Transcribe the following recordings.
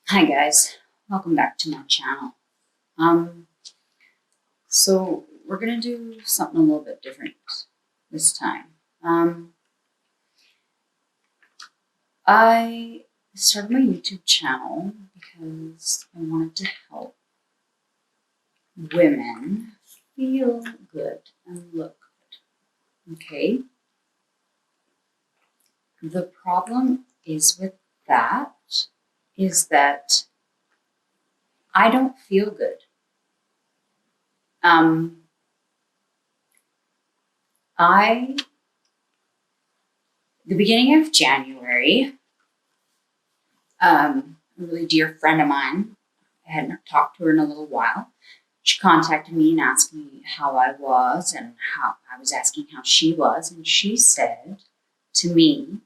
Hi guys, welcome back to my channel. So we're gonna do something a little bit different this time. I started my YouTube channel because I wanted to help women feel good and look good. Okay. The problem is with that is that I don't feel good. The beginning of January, a really dear friend of mine, I hadn't talked to her in a little while. She contacted me and asked me how I was and how I was asking how she was. And she said to me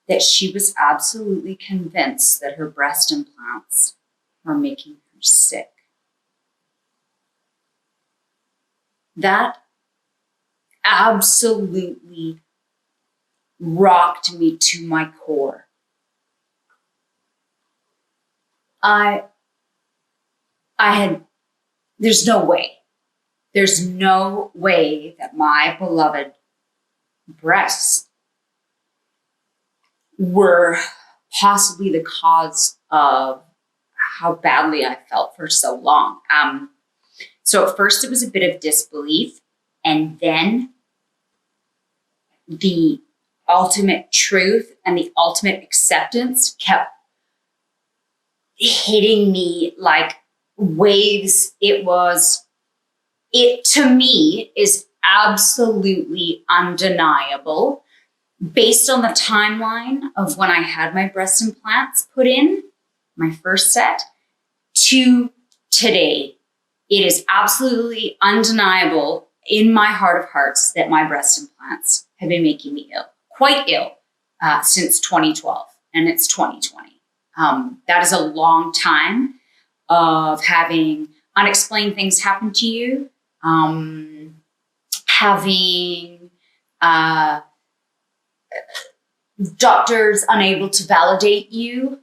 that she was absolutely convinced that her breast implants were making her sick. That absolutely rocked me to my core. There's no way that my beloved breasts were possibly the cause of how badly I felt for so long. So at first it was a bit of disbelief, and then the ultimate truth and the ultimate acceptance kept hitting me like waves. It to me is absolutely undeniable based on the timeline of when I had my breast implants put in, my first set, to today. It is absolutely undeniable in my heart of hearts that my breast implants have been making me ill, quite ill, since 2012, and it's 2020. That is a long time of having unexplained things happen to you, having doctors unable to validate you,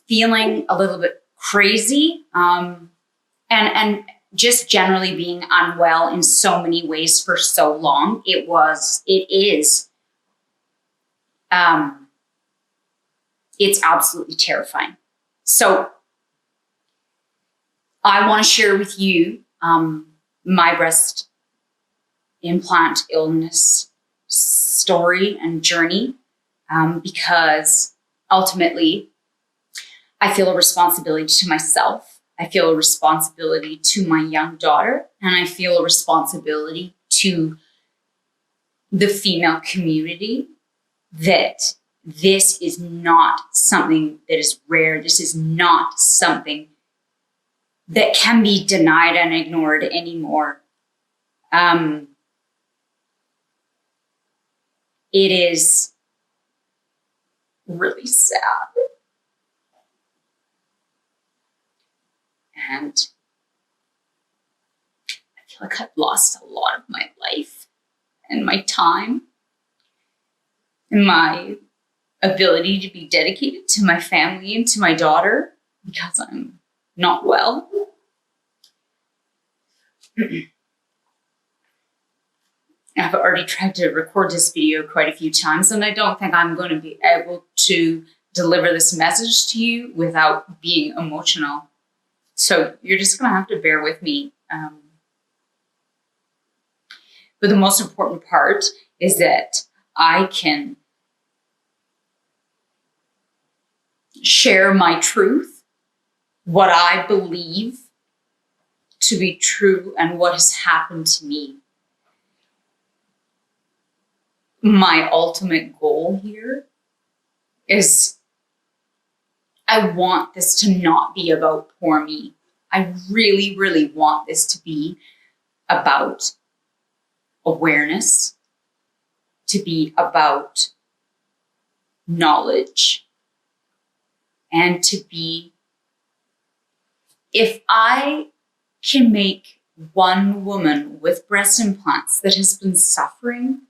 feeling a little bit crazy, and just generally being unwell in so many ways for so long. It's absolutely terrifying. So I want to share with you my breast implant illness story and journey, because ultimately I feel a responsibility to myself. I feel a responsibility to my young daughter, and I feel a responsibility to the female community that this is not something that is rare. This is not something that can be denied and ignored anymore. It is really sad. And I feel like I've lost a lot of my life and my time and my ability to be dedicated to my family and to my daughter because I'm not well. I've already tried to record this video quite a few times, and I don't think I'm going to be able to deliver this message to you without being emotional. So you're just going to have to bear with me. But the most important part is that I can share my truth, what I believe to be true, and what has happened to me. My ultimate goal here is I want this to not be about poor me. I really, really want this to be about awareness, to be about knowledge, and to be, if I can make one woman with breast implants that has been suffering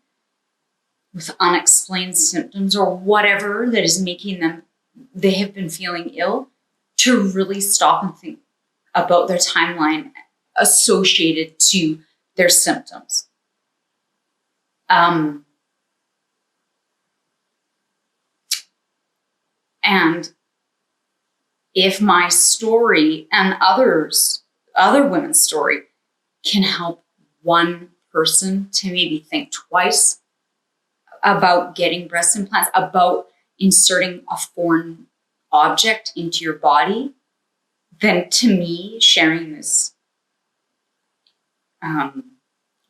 with unexplained symptoms or whatever that is making them they have been feeling ill, to really stop and think about their timeline associated to their symptoms. And if my story and other women's story can help one person to maybe think twice about getting breast implants, about inserting a foreign object into your body, then to me, sharing this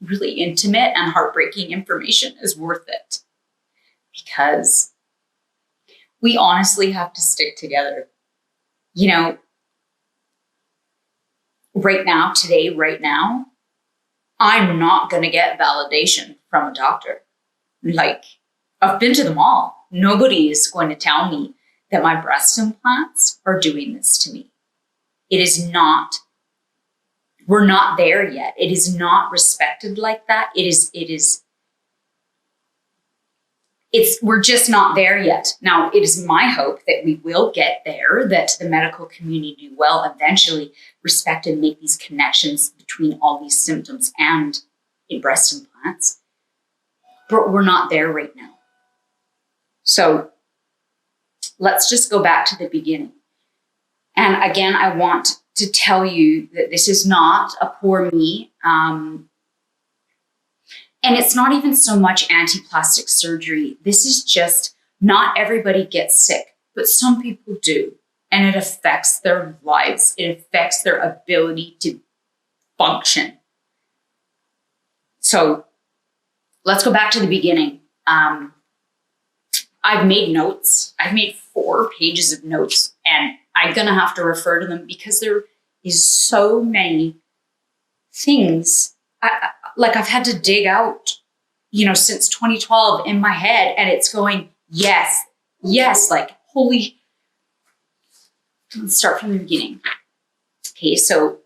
really intimate and heartbreaking information is worth it. Because we honestly have to stick together. You know, right now, I'm not going to get validation from a doctor. Like, I've been to them all. Nobody is going to tell me that my breast implants are doing this to me. It is not, we're not there yet. It is not respected like that. We're just not there yet. Now, it is my hope that we will get there, that the medical community will eventually respect and make these connections between all these symptoms and in breast implants. But we're not there right now. So let's just go back to the beginning. And again, I want to tell you that this is not a poor me. And it's not even so much anti-plastic surgery. This is just, not everybody gets sick, but some people do. And it affects their lives. It affects their ability to function. So let's go back to the beginning. I've made notes. I've made 4 pages of notes, and I'm going to have to refer to them because there is so many things. I've had to dig out, since 2012 in my head, and it's going, yes, like, holy. Let's start from the beginning. Okay, so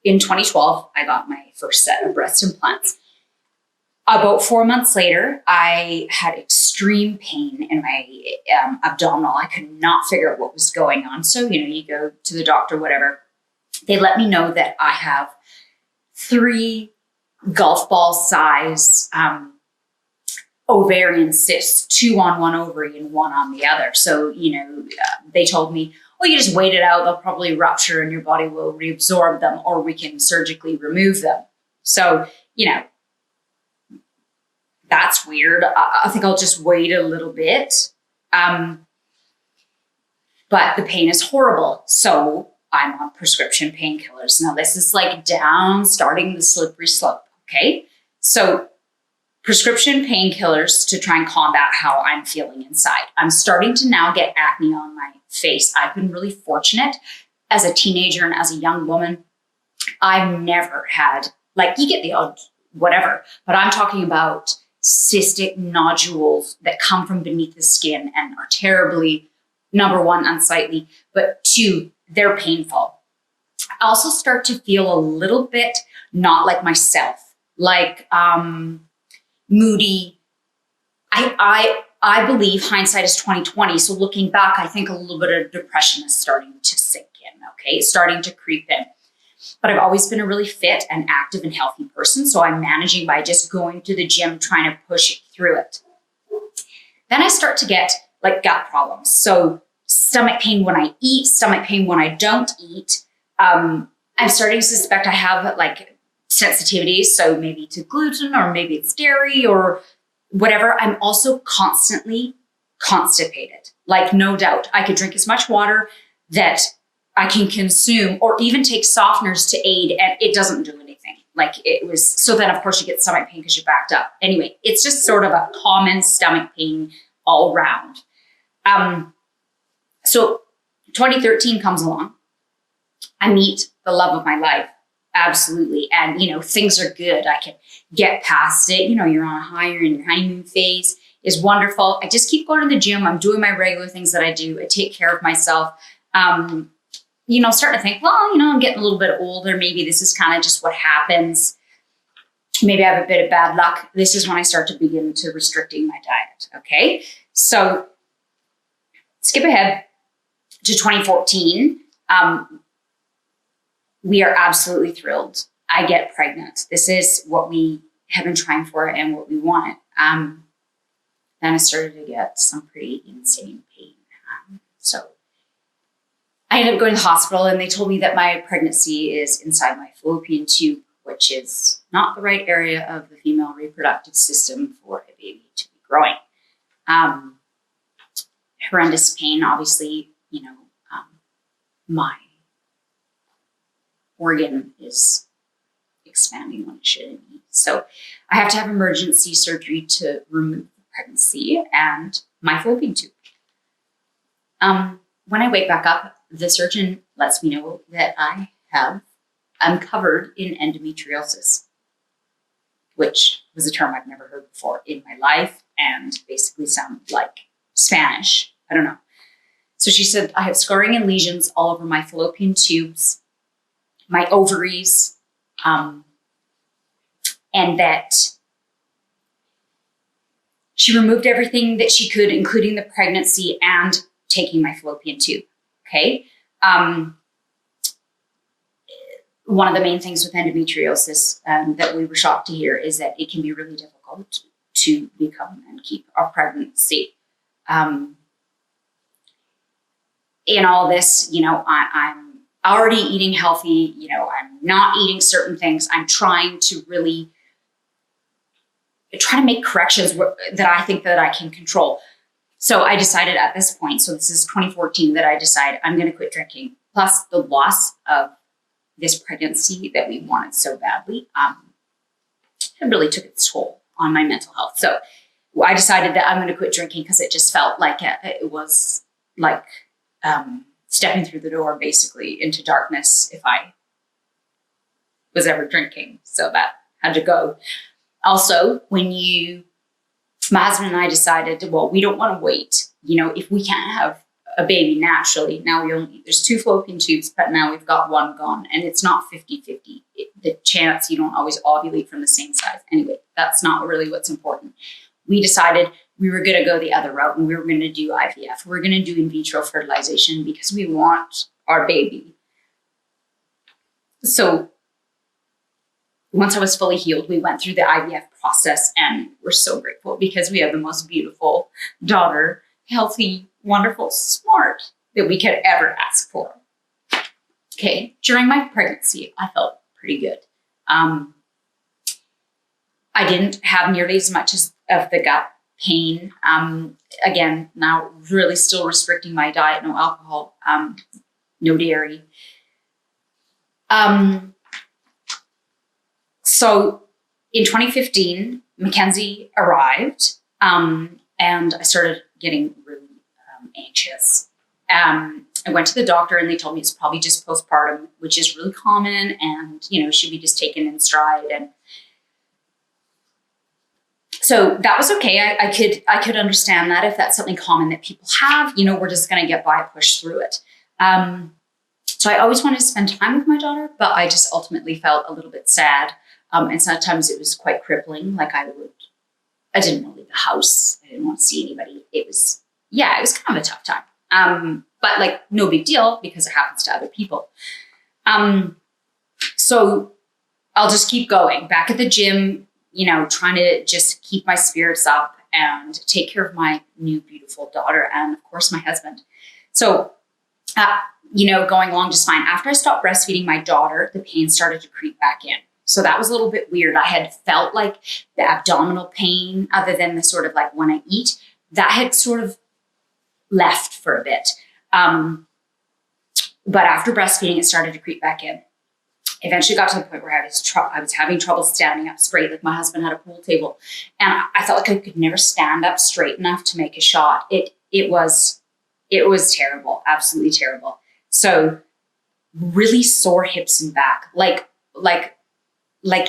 in 2012, I got my first set of breast implants. About 4 months later, I had extreme pain in my abdominal. I could not figure out what was going on. So, you go to the doctor, whatever. They let me know that I have 3 golf ball size ovarian cysts, 2 on one ovary and 1 on the other. So, they told me, well, you just wait it out. They'll probably rupture and your body will reabsorb them, or we can surgically remove them. So, that's weird. I think I'll just wait a little bit. But the pain is horrible. So I'm on prescription painkillers. Now this is like starting the slippery slope. Okay. So prescription painkillers to try and combat how I'm feeling inside. I'm starting to now get acne on my face. I've been really fortunate as a teenager and as a young woman. I've never had, you get the odd whatever, but I'm talking about cystic nodules that come from beneath the skin and are terribly, number 1, unsightly, but 2, they're painful. I also start to feel a little bit not like myself, moody. I believe hindsight is 20/20. So looking back, I think a little bit of depression is starting to sink in. Okay, it's starting to creep in. But I've always been a really fit and active and healthy person. So I'm managing by just going to the gym, trying to push through it. Then I start to get gut problems. So stomach pain when I eat, stomach pain when I don't eat. I'm starting to suspect I have sensitivities. So maybe to gluten, or maybe it's dairy or whatever. I'm also constantly constipated. No doubt. I could drink as much water that I can consume, or even take softeners to aid, and it doesn't do anything. So then of course you get stomach pain because you're backed up. Anyway, it's just sort of a common stomach pain all around. So 2013 comes along. I meet the love of my life. Absolutely. And, things are good. I can get past it. You're on a high, you're in your honeymoon phase, is wonderful. I just keep going to the gym. I'm doing my regular things that I do. I take care of myself. Starting to think, I'm getting a little bit older. Maybe this is kind of just what happens. Maybe I have a bit of bad luck. This is when I start to begin to restricting my diet. Okay. So skip ahead. to 2014, we are absolutely thrilled. I get pregnant. This is what we have been trying for and what we wanted. Then I started to get some pretty insane pain. So I ended up going to the hospital, and they told me that my pregnancy is inside my fallopian tube, which is not the right area of the female reproductive system for a baby to be growing. Horrendous pain, obviously, my organ is expanding when it shouldn't be. So I have to have emergency surgery to remove the pregnancy and my fallopian tube. When I wake back up, the surgeon lets me know that I'm covered in endometriosis, which was a term I've never heard before in my life and basically sounded like Spanish. I don't know. So she said, I have scarring and lesions all over my fallopian tubes, my ovaries, and that she removed everything that she could, including the pregnancy and taking my fallopian tube. Okay. One of the main things with endometriosis that we were shocked to hear is that it can be really difficult to become and keep a pregnancy. In all this, I'm already eating healthy. I'm not eating certain things. I'm trying to make corrections that I think that I can control. So I decided at this point, so this is 2014, that I decided I'm going to quit drinking. Plus the loss of this pregnancy that we wanted so badly, it really took its toll on my mental health. So I decided that I'm going to quit drinking because it just felt like it was like stepping through the door basically into darkness if I was ever drinking. So that had to go. Also, my husband and I decided, we don't want to wait. If we can't have a baby naturally, now there's 2 fallopian tubes, but now we've got 1 gone, and it's not 50-50. The chance you don't always ovulate from the same size. Anyway, that's not really what's important. We decided we were going to go the other route, and we were going to do IVF. We're going to do in vitro fertilization because we want our baby. So once I was fully healed, we went through the IVF process, and we're so grateful because we have the most beautiful daughter, healthy, wonderful, smart that we could ever ask for. Okay, during my pregnancy, I felt pretty good. I didn't have nearly as much of the gut pain. Again, now really still restricting my diet, no alcohol, no dairy. So in 2015, Mackenzie arrived, and I started getting really anxious. I went to the doctor, and they told me it's probably just postpartum, which is really common, and should be just taken in stride. And so that was okay. I could understand that if that's something common that people have. We're just going to get by, push through it. So I always wanted to spend time with my daughter, but I just ultimately felt a little bit sad. And sometimes it was quite crippling. Like I didn't want to leave the house. I didn't want to see anybody. It was kind of a tough time. But no big deal because it happens to other people. So I'll just keep going back at the gym, trying to just keep my spirits up and take care of my new beautiful daughter. And of course my husband. So, going along just fine. After I stopped breastfeeding my daughter, the pain started to creep back in. So that was a little bit weird. I had felt like the abdominal pain, other than the sort of like when I eat, that had sort of left for a bit. But after breastfeeding, it started to creep back in. Eventually got to the point where I was having trouble standing up straight. Like my husband had a pool table, and I felt like I could never stand up straight enough to make a shot. It was terrible, absolutely terrible. So really sore hips and back, like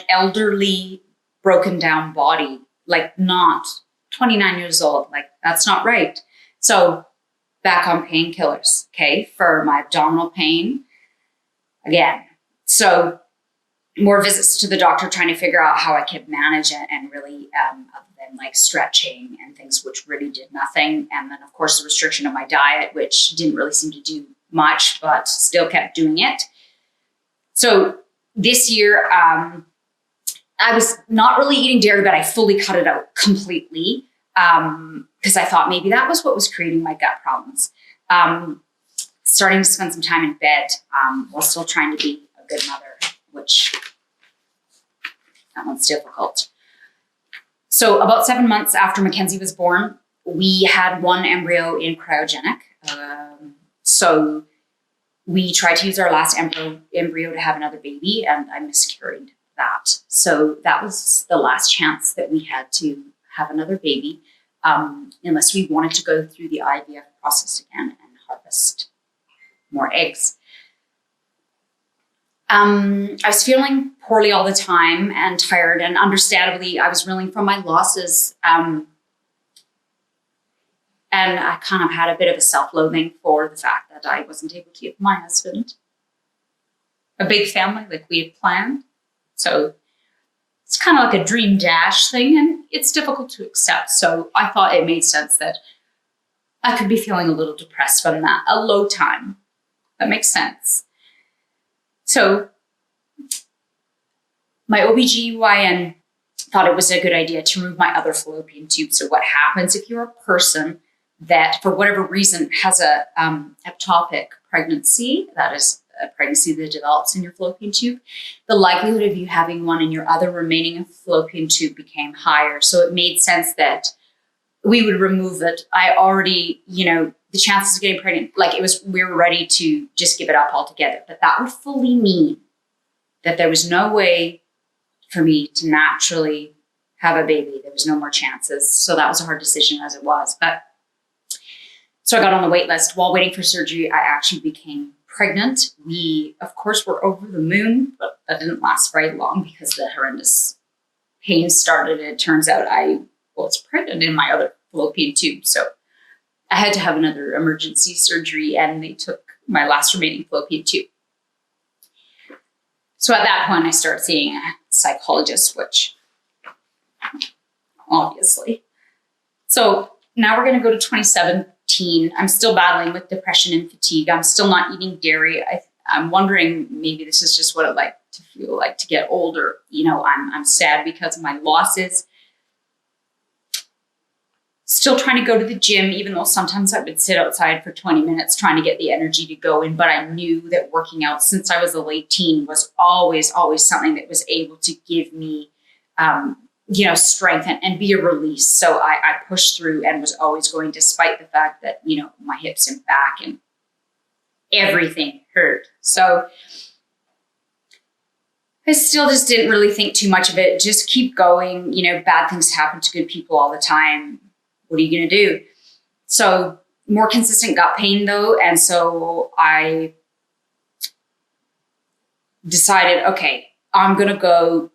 elderly, broken down body, like not 29 years old. Like that's not right. So back on painkillers, okay, for my abdominal pain again. So more visits to the doctor trying to figure out how I could manage it, and really, other than like stretching and things, which really did nothing. And then, of course, the restriction of my diet, which didn't really seem to do much, but still kept doing it. So this year, I was not really eating dairy, but I fully cut it out completely because I thought maybe that was what was creating my gut problems. Starting to spend some time in bed while still trying to be a good mother, which that one's difficult. So about 7 months after Mackenzie was born, we had one embryo in cryogenic. So we tried to use our last embryo to have another baby, and I miscarried that. So that was the last chance that we had to have another baby, unless we wanted to go through the IVF process again and harvest more eggs. I was feeling poorly all the time and tired, and understandably, I was reeling from my losses. And I kind of had a bit of a self-loathing for the fact that I wasn't able to give my husband a big family like we had planned. So it's kind of like a dream dash thing, and it's difficult to accept. So I thought it made sense that I could be feeling a little depressed from that, a low time. That makes sense. So my OBGYN thought it was a good idea to remove my other fallopian tube. So what happens if you're a person that, for whatever reason, has a ectopic pregnancy, that is a pregnancy that develops in your fallopian tube, the likelihood of you having one in your other remaining fallopian tube became higher. So it made sense that we would remove it. I already, the chances of getting pregnant, we were ready to just give it up altogether. But that would fully mean that there was no way for me to naturally have a baby. There was no more chances. So that was a hard decision as it was. So I got on the wait list. While waiting for surgery, I actually became pregnant. We, of course, were over the moon, but that didn't last very long because the horrendous pain started. And it turns out I was pregnant in my other fallopian tube. So I had to have another emergency surgery, and they took my last remaining fallopian tube. So at that point, I started seeing a psychologist, which obviously. So now we're going to go to 2017. I'm still battling with depression and fatigue. I'm still not eating dairy. I'm wondering, maybe this is just what it like to feel like to get older. I'm sad because of my losses. Still trying to go to the gym, even though sometimes I would sit outside for 20 minutes trying to get the energy to go in. But I knew that working out since I was a late teen was always something that was able to give me, strength and be a release. So I pushed through and was always going, despite the fact that, my hips and back and everything hurt. So I still just didn't really think too much of it. Just keep going. Bad things happen to good people all the time. What are you going to do? So more consistent gut pain though. And so I decided, okay, I'm going to go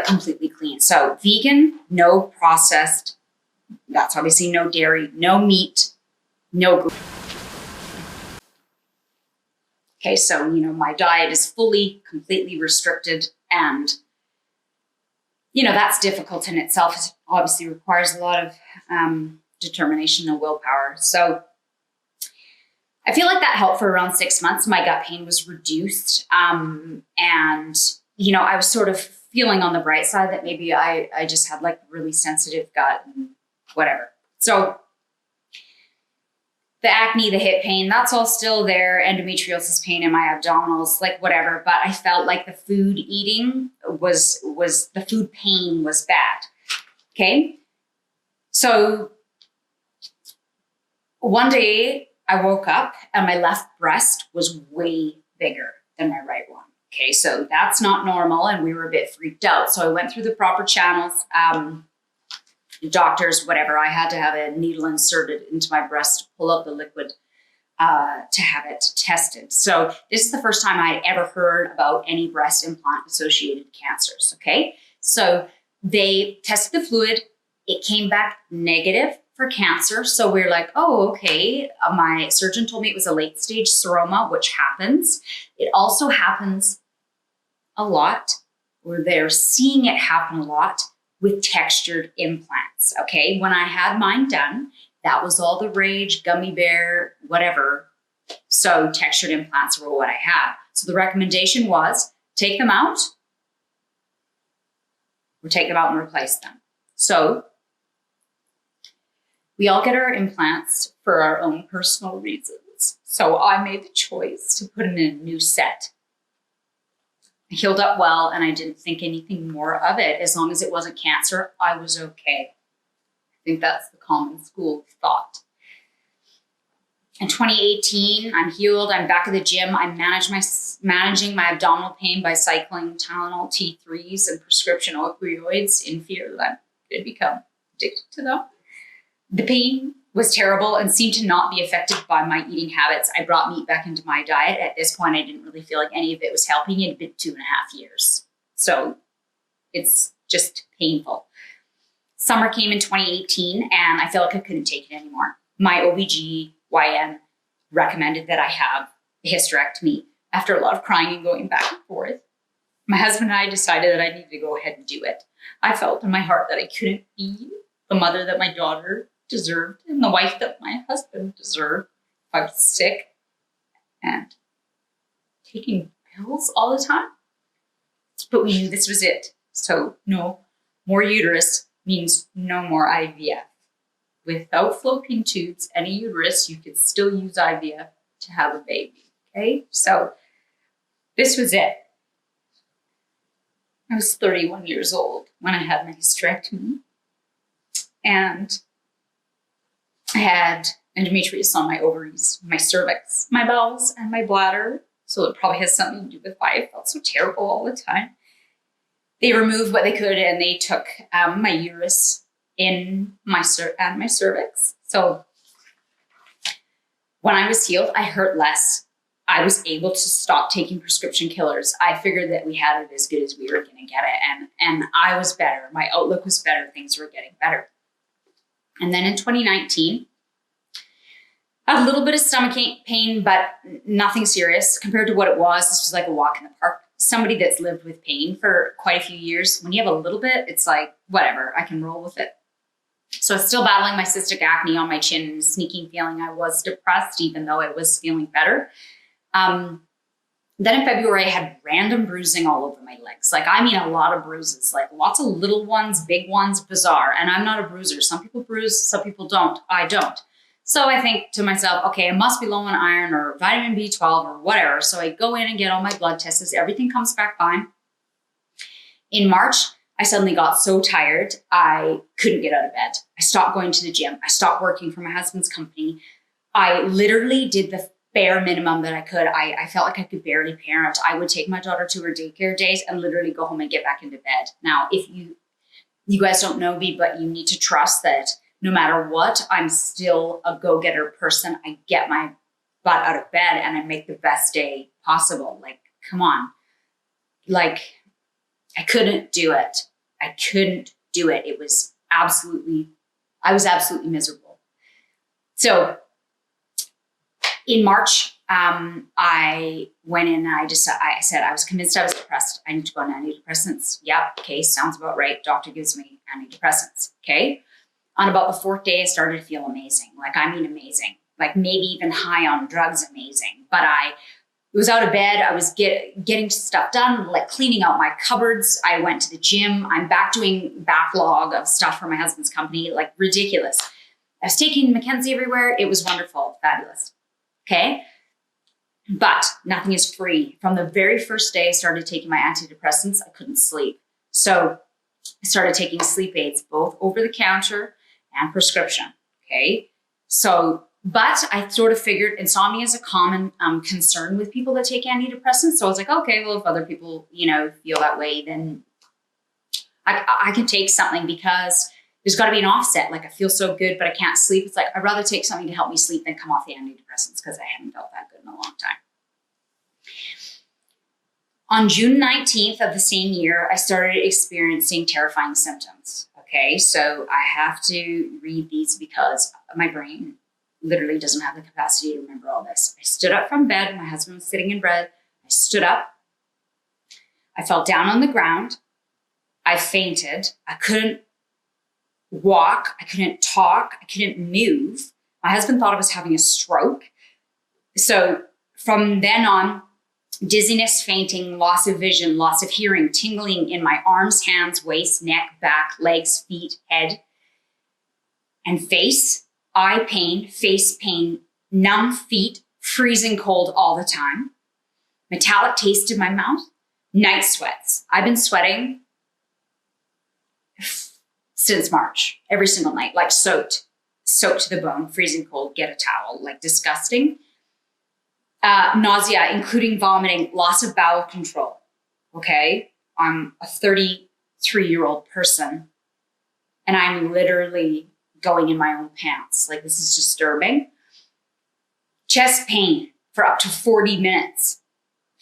completely clean. So vegan, no processed. That's obviously no dairy, no meat, no gluten. Okay. So, my diet is completely restricted, and that's difficult in itself. It obviously requires a lot of determination and willpower. So I feel like that helped for around 6 months. My gut pain was reduced. And, I was sort of feeling on the bright side that maybe I just had really sensitive gut and whatever. So the acne, the hip pain, that's all still there. Endometriosis pain in my abdominals, whatever. But I felt like the food eating was the food pain was bad. Okay. So one day I woke up and my left breast was way bigger than my right one. Okay. So that's not normal. And we were a bit freaked out. So I went through the proper channels, doctors, whatever. I had to have a needle inserted into my breast to pull out the liquid to have it tested. So this is the first time I had ever heard about any breast implant associated cancers. Okay. So they tested the fluid. It came back negative for cancer. So we're like, oh, okay. My surgeon told me it was a late stage seroma, which happens. It also happens a lot or they're seeing it happen a lot with textured implants. Okay, when I had mine done, that was all the rage, gummy bear, whatever. So textured implants were what I had. So the recommendation was take them out or take them out and replace them. So we all get our implants for our own personal reasons. So I made the choice to put in a new set. I healed up well, and I didn't think anything more of it. As long as it wasn't cancer, I was okay. I think that's the common school of thought. In 2018, I'm healed. I'm back at the gym. I'm managing my abdominal pain by cycling Tylenol T3s and prescription opioids in fear that I'm going to become addicted to them. The pain was terrible and seemed to not be affected by my eating habits. I brought meat back into my diet. At this point, I didn't really feel like any of it was helping. It had been 2.5 years. So it's just painful. Summer came in 2018, and I felt like I couldn't take it anymore. My OBGYN recommended that I have a hysterectomy. After a lot of crying and going back and forth, my husband and I decided that I needed to go ahead and do it. I felt in my heart that I couldn't be the mother that my daughter deserved and the wife that my husband deserved. I was sick and taking pills all the time. But we knew this was it. So no more uterus means no more IVF. Without fallopian tubes, any uterus, you could still use IVF to have a baby. Okay, so this was it. I was 31 years old when I had my hysterectomy, and I had endometriosis on my ovaries, my cervix, my bowels, and my bladder. So it probably has something to do with why I felt so terrible all the time. They removed what they could, and they took my uterus in my cervix. So when I was healed, I hurt less. I was able to stop taking prescription killers. I figured that we had it as good as we were going to get it. And I was better. My outlook was better. Things were getting better. And then in 2019, I had a little bit of stomach pain, but nothing serious compared to what it was. This was like a walk in the park. Somebody that's lived with pain for quite a few years, when you have a little bit, it's like, whatever, I can roll with it. So I was still battling my cystic acne on my chin and a sneaking feeling I was depressed, even though I was feeling better. Then in February, I had random bruising all over my legs. Like, I mean, a lot of bruises, like lots of little ones, big ones, bizarre. And I'm not a bruiser. Some people bruise, some people don't. I don't. So I think to myself, okay, I must be low on iron or vitamin B12 or whatever. So I go in and get all my blood tests. Everything comes back fine. In March, I suddenly got so tired, I couldn't get out of bed. I stopped going to the gym. I stopped working for my husband's company. I literally did the bare minimum that I could. I felt like I could barely parent. I would take my daughter to her daycare days and literally go home and get back into bed. Now, if you guys don't know me, but you need to trust that no matter what, I'm still a go-getter person. I get my butt out of bed and I make the best day possible. Like, come on. Like, I couldn't do it. I couldn't do it. I was absolutely miserable. So in March, I went in and I said, I was convinced I was depressed. I need to go on antidepressants. Yep. Okay. Sounds about right. Doctor gives me antidepressants. Okay. On about the 4th day, I started to feel amazing. Like, I mean, amazing, like maybe even high on drugs, amazing. But I was out of bed. I was getting stuff done, like cleaning out my cupboards. I went to the gym. I'm back doing backlog of stuff for my husband's company, like ridiculous. I was taking Mackenzie everywhere. It was wonderful, fabulous. Okay. But nothing is free. From the very first day I started taking my antidepressants, I couldn't sleep. So I started taking sleep aids, both over the counter and prescription. Okay. So, but I sort of figured insomnia is a common concern with people that take antidepressants. So I was like, okay, well, if other people, feel that way, then I can take something, because there's got to be an offset. Like, I feel so good, but I can't sleep. It's like, I'd rather take something to help me sleep than come off the antidepressants, because I haven't felt that good in a long time. On June 19th of the same year, I started experiencing terrifying symptoms. Okay, so I have to read these because my brain literally doesn't have the capacity to remember all this. I stood up from bed. My husband was sitting in bed. I stood up. I fell down on the ground. I fainted. I couldn't walk. I couldn't talk. I couldn't move. My husband thought I was having a stroke. So from then on, dizziness, fainting, loss of vision, loss of hearing, tingling in my arms, hands, waist, neck, back, legs, feet, head, and face, eye pain, face pain, numb feet, freezing cold all the time, metallic taste in my mouth, night sweats. I've been sweating since March, every single night, like soaked to the bone, freezing cold, get a towel, like disgusting. Nausea, including vomiting, loss of bowel control. Okay. I'm a 33-year-old person and I'm literally going in my own pants. Like, this is disturbing. Chest pain for up to 40 minutes.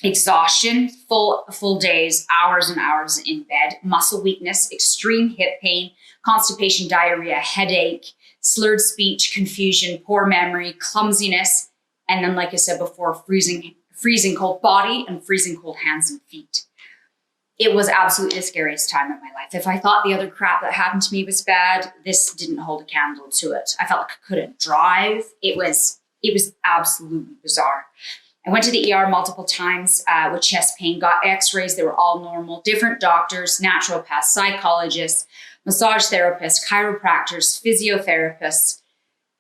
Exhaustion, full days, hours and hours in bed. Muscle weakness, extreme hip pain, constipation, diarrhea, headache, slurred speech, confusion, poor memory, clumsiness, and then, like I said before, freezing cold body and freezing cold hands and feet. It was absolutely the scariest time of my life. If I thought the other crap that happened to me was bad, this didn't hold a candle to it. I felt like I couldn't drive. It was absolutely bizarre. I went to the ER multiple times with chest pain, got x-rays. They were all normal. Different doctors, naturopaths, psychologists, massage therapists, chiropractors, physiotherapists.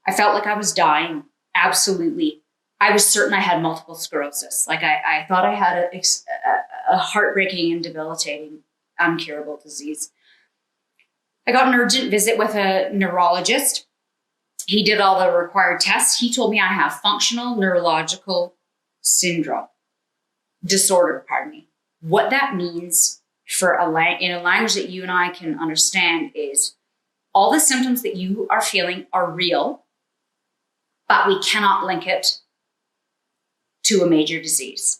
I felt like I was dying. Absolutely. I was certain I had multiple sclerosis. Like, I thought I had a heartbreaking and debilitating, uncurable disease. I got an urgent visit with a neurologist. He did all the required tests. He told me I have functional neurological disorder. What that means in a language that you and I can understand is all the symptoms that you are feeling are real, but we cannot link it to a major disease.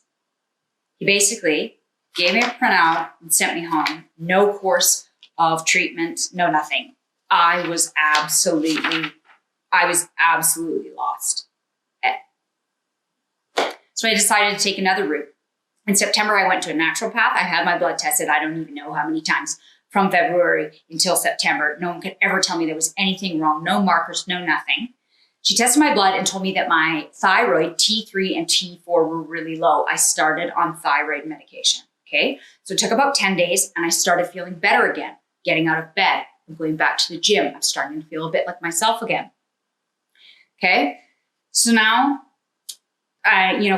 He basically gave me a printout and sent me home. No course of treatment, no nothing. I was absolutely lost. So I decided to take another route. In September, I went to a naturopath. I had my blood tested. I don't even know how many times from February until September. No one could ever tell me there was anything wrong. No markers, no nothing. She tested my blood and told me that my thyroid, T3 and T4, were really low. I started on thyroid medication, okay? So it took about 10 days and I started feeling better again, getting out of bed. I'm going back to the gym. I'm starting to feel a bit like myself again, okay? So now,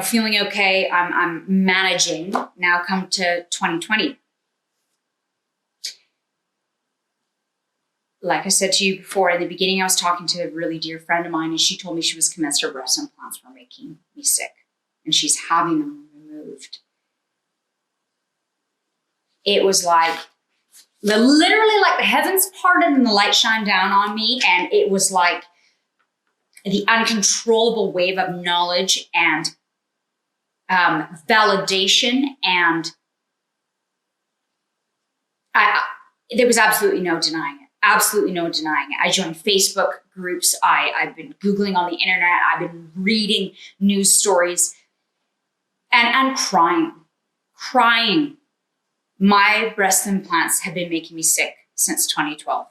feeling okay, I'm managing. Now come to 2020. Like I said to you before, in the beginning, I was talking to a really dear friend of mine, and she told me she was convinced her breast implants were making me sick, and she's having them removed. It was like, literally like the heavens parted and the light shined down on me, and it was like the uncontrollable wave of knowledge and validation, and there was absolutely no denying it. Absolutely no denying it. I joined Facebook groups. I've been Googling on the internet. I've been reading news stories and crying. My breast implants have been making me sick since 2012.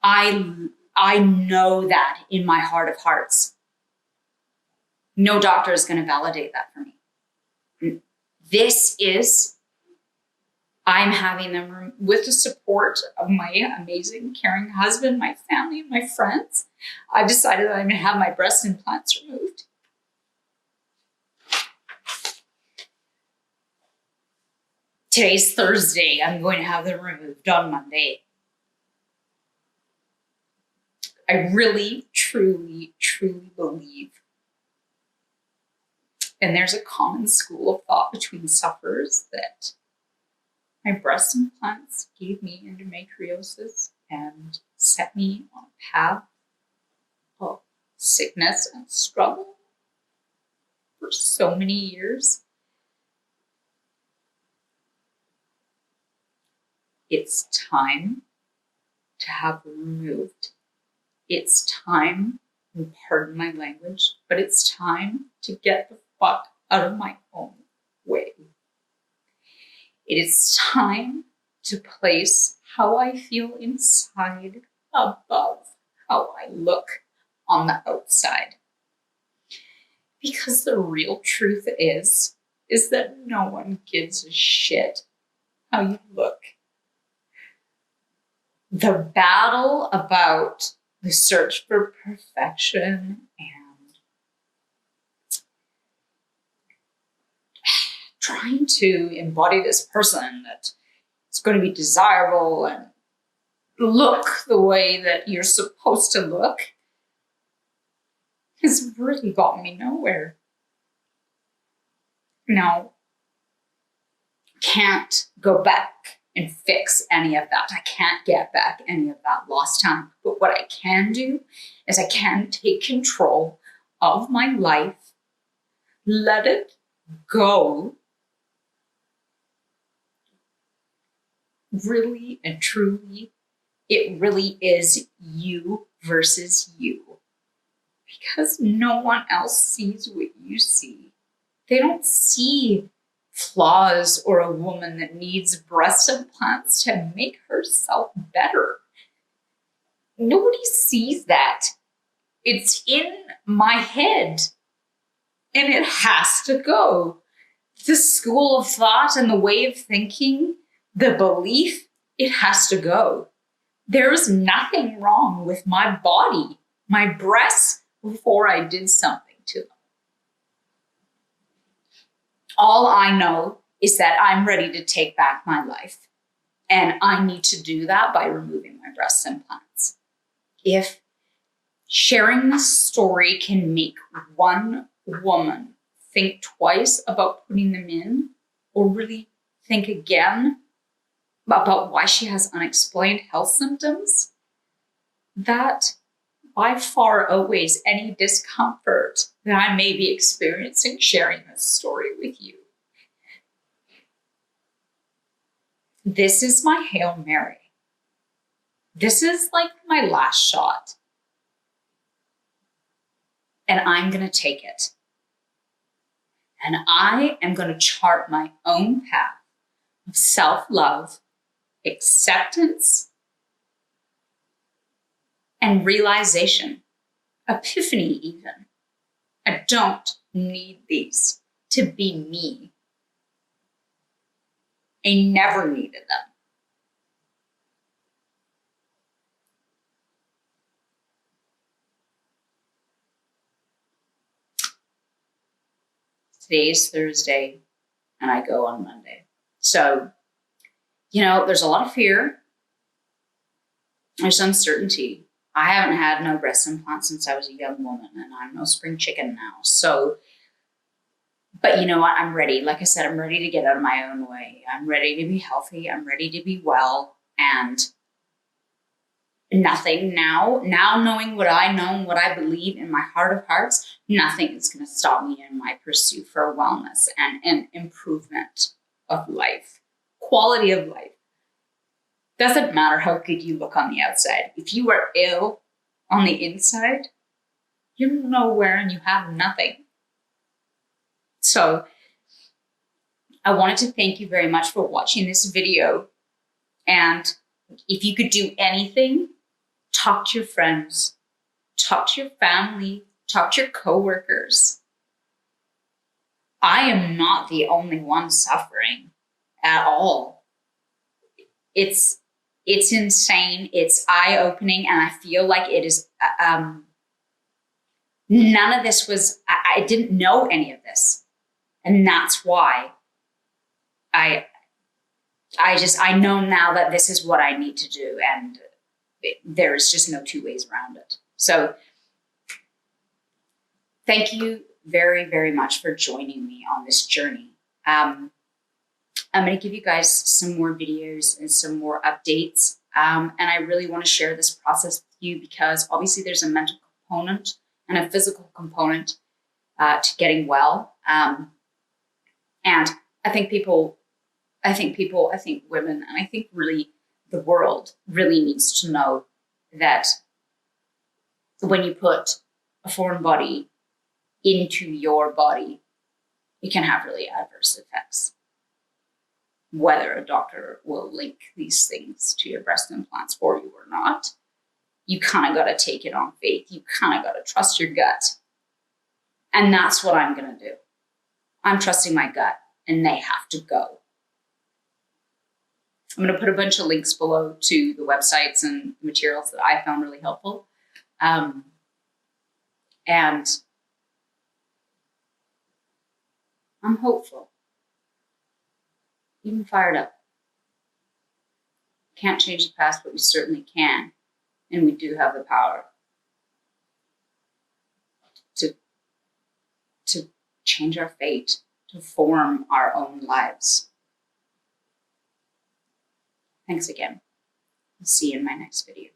I know that in my heart of hearts. No doctor is going to validate that for me. I'm having them with the support of my amazing, caring husband, my family, and my friends. I've decided that I'm going to have my breast implants removed. Today's Thursday. I'm going to have them removed on Monday. I really, truly, truly believe, and there's a common school of thought between sufferers, that my breast implants gave me endometriosis and set me on a path of sickness and struggle for so many years. It's time to have them removed. It's time, and pardon my language, but it's time to get the fuck out of my own way. It is time to place how I feel inside above how I look on the outside. Because the real truth is that no one gives a shit how you look. The battle about the search for perfection and trying to embody this person that is going to be desirable and look the way that you're supposed to look has really got me nowhere. Now, can't go back and fix any of that. I can't get back any of that lost time. But what I can do is I can take control of my life, let it go, really and truly. It really is you versus you. Because no one else sees what you see. They don't see flaws or a woman that needs breast implants to make herself better. Nobody sees that. It's in my head and it has to go. The school of thought and the way of thinking, the belief, it has to go. There is nothing wrong with my body, my breasts, before I did something to them. All I know is that I'm ready to take back my life. And I need to do that by removing my breast implants. If sharing this story can make one woman think twice about putting them in, or really think again about why she has unexplained health symptoms, that by far outweighs any discomfort that I may be experiencing sharing this story with you. This is my Hail Mary. This is like my last shot. And I'm going to take it. And I am going to chart my own path of self-love, acceptance, and realization, epiphany even. I don't need these to be me. I never needed them. Today's Thursday, and I go on Monday. So, there's a lot of fear. There's uncertainty. I haven't had no breast implants since I was a young woman, and I'm no spring chicken now. So, but you know what? I'm ready. Like I said, I'm ready to get out of my own way. I'm ready to be healthy. I'm ready to be well. And nothing now knowing what I know and what I believe in my heart of hearts, nothing is going to stop me in my pursuit for wellness and improvement of life, quality of life. Doesn't matter how good you look on the outside. If you are ill on the inside, you're nowhere and you have nothing. So I wanted to thank you very much for watching this video. And if you could do anything, talk to your friends, talk to your family, talk to your coworkers. I am not the only one suffering at all. It's insane. It's eye-opening, and I feel like it is. None of this was. I didn't know any of this, and that's why I know now that this is what I need to do, and there's just no two ways around it. So, thank you very, very much for joining me on this journey. I'm going to give you guys some more videos and some more updates. And I really want to share this process with you because obviously there's a mental component and a physical component to getting well. And I think women, and I think really the world really needs to know that when you put a foreign body into your body, it can have really adverse effects. whether a doctor will link these things to your breast implants for you or not. You kind of got to take it on faith. You kind of got to trust your gut. And that's what I'm going to do. I'm trusting my gut, and they have to go. I'm going to put a bunch of links below to the websites and materials that I found really helpful. And I'm hopeful, even fired up. Can't change the past, but we certainly can. And we do have the power to change our fate, to form our own lives. Thanks again. I'll see you in my next video.